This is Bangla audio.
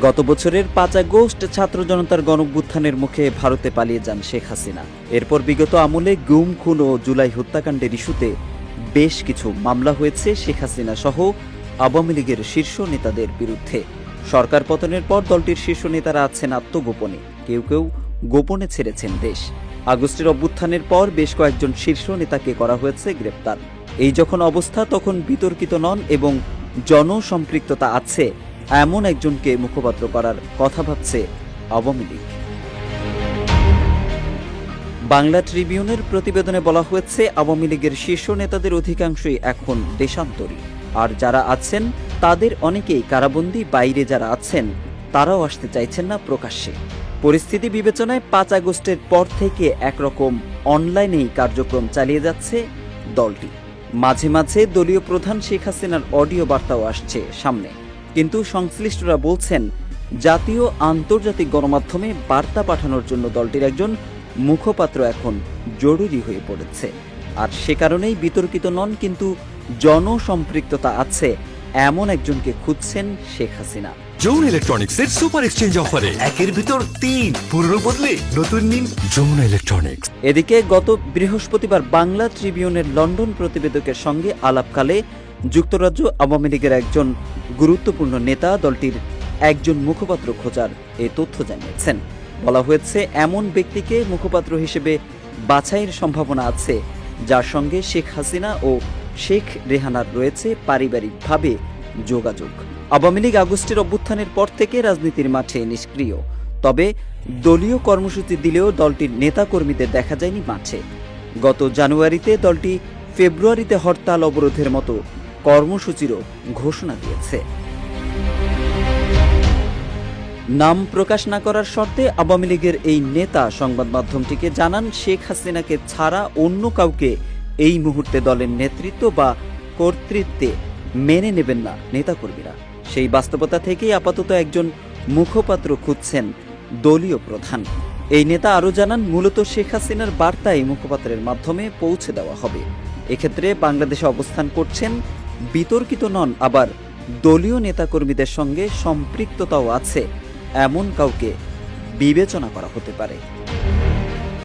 গত বছরের ৫ আগস্ট ছাত্র জনতার গণঅভ্যুত্থানের মুখে ভারতে পালিয়ে যান শেখ হাসিনা। এরপর বিগত আমলে গুম, খুন ও জুলাই হত্যাকাণ্ডের ইস্যুতে বেশ কিছু মামলা হয়েছে শেখ হাসিনা সহ আওয়ামী লীগের শীর্ষ নেতাদের বিরুদ্ধে। সরকার পতনের পর দলটির শীর্ষ নেতারা আছেন আত্মগোপনে, কেউ কেউ গোপনে ছেড়েছেন দেশ। আগস্টের অভ্যুত্থানের পর বেশ কয়েকজন শীর্ষ নেতাকে করা হয়েছে গ্রেপ্তার। এই যখন অবস্থা, তখন বিতর্কিত নন এবং জনসম্পৃক্ততা আছে এমন একজনকে মুখপাত্র করার কথা ভাবছে আওয়ামী লীগ। বাংলা ট্রিবিউনের প্রতিবেদনে বলা হয়েছে, আওয়ামী লীগের শীর্ষ নেতাদের অধিকাংশই এখন দেশান্তরী, আর যারা আছেন তাদের অনেকেই কারাবন্দী। বাইরে যারা আছেন তারাও আসতে চাইছেন না প্রকাশ্যে। পরিস্থিতি বিবেচনায় ৫ আগস্টের পর থেকে একরকম অনলাইনেই কার্যক্রম চালিয়ে যাচ্ছে দলটি। মাঝে মাঝে দলীয় প্রধান শেখ হাসিনার অডিও বার্তাও আসছে সামনে, কিন্তু সংশ্লিষ্টরা বলছেন জাতীয় আন্তর্জাতিক গণমাধ্যমে বার্তা পাঠানোর জন্য দলটির একজন মুখপাত্র এখন জরুরি হয়ে পড়েছে। আর সে কারণেই বিতর্কিত নন, কিন্তু জনসম্পৃক্ততা আছে এমন একজনকে খুঁজছেন শেখ হাসিনা। যমুনা ইলেকট্রনিক্সের সুপার এক্সচেঞ্জ অফারে একের ভিতর ৩ পুরনো বদলে নতুন নিন। যমুনা ইলেকট্রনিক্স। এদিকে গত বৃহস্পতিবার বাংলা ট্রিবিউনের লন্ডন প্রতিবেদকের সঙ্গে আলাপকালে যুক্তরাজ্য আওয়ামী লীগের একজন গুরুত্বপূর্ণ নেতা দলটির একজন মুখপাত্র খোঁজার এ তথ্য জানিয়েছেন। বলা হয়েছে, এমন ব্যক্তিকে মুখপাত্র হিসেবে বাছাইয়ের সম্ভাবনা আছে যার সঙ্গে শেখ হাসিনা ও শেখ রেহানার রয়েছে পারিবারিকভাবে যোগাযোগ। আওয়ামী লীগ আগস্টের অভ্যুত্থানের পর থেকে রাজনীতির মাঠে নিষ্ক্রিয়, তবে দলীয় কর্মসূচি দিলেও দলটির নেতাকর্মীদের দেখা যায়নি মাঠে। গত জানুয়ারিতে দলটি ফেব্রুয়ারিতে হরতাল অবরোধের মতো কর্মসূচিরও ঘোষণা দিয়েছে। নাম প্রকাশ না করার শর্তে আওয়ামী লীগের এই নেতা সংবাদ মাধ্যমটিকে জানান, শেখ হাসিনাকে ছাড়া অন্য কাউকে এই মুহূর্তে দলের নেতৃত্ব বা কর্তৃত্বে মেনে নেবেন না নেতাকর্মীরা। সেই বাস্তবতা থেকেই আপাতত একজন মুখপাত্র খুঁজছেন দলীয় প্রধান। এই নেতা আরও জানান, মূলত শেখ হাসিনার বার্তা এই মুখপাত্রের মাধ্যমে পৌঁছে দেওয়া হবে। এক্ষেত্রে বাংলাদেশে অবস্থান করছেন, বিতর্কিত নন, আবার দলীয় নেতাকর্মীদের সঙ্গে সম্পৃক্ততাও আছে এমন কাউকে বিবেচনা করা হতে পারে।